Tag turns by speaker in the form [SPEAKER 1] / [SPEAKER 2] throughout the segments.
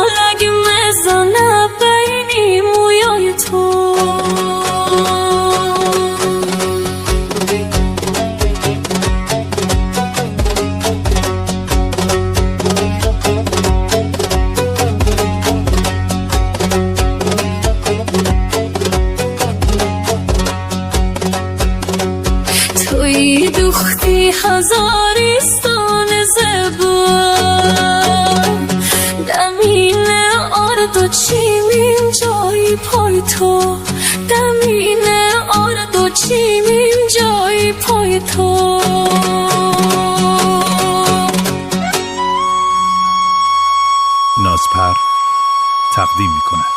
[SPEAKER 1] لگی مزانه بینی مویای تو توی دوختی هزاریستان زبان دمینه آردو چیمیم جایی پای تو دمینه آردو چیمیم جایی پای تو
[SPEAKER 2] نازپر تقدیم می کند.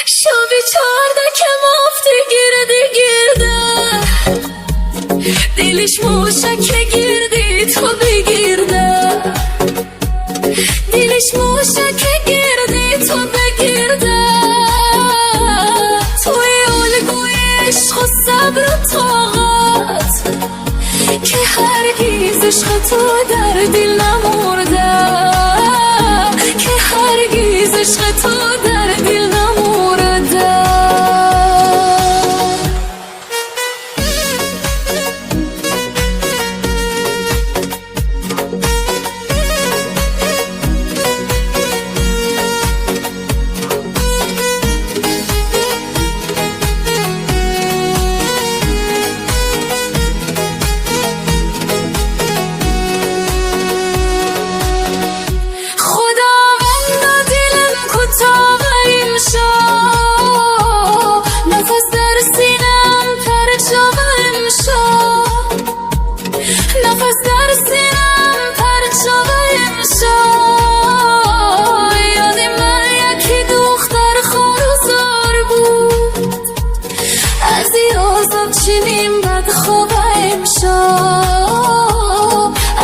[SPEAKER 1] شبی چارده که مفتی گرده دلش موشک گردی تو بگیرده دلش موشک گردی تو بگیرده توی الگوی عشق و صبر و طاقت که هرگز عشق تو در دل نمورده که هرگز عشق تو در دل نمورده نفس در سینم پرچاوه امشا یاد من یکی دختر خاروزار بود از یازم چینیم بد خواب امشا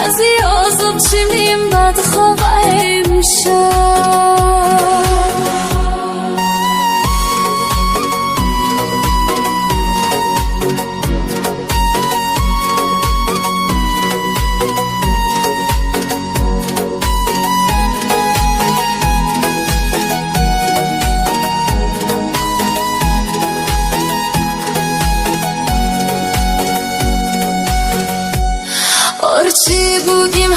[SPEAKER 1] از یازم چینیم بد خواب امشا چی بودیم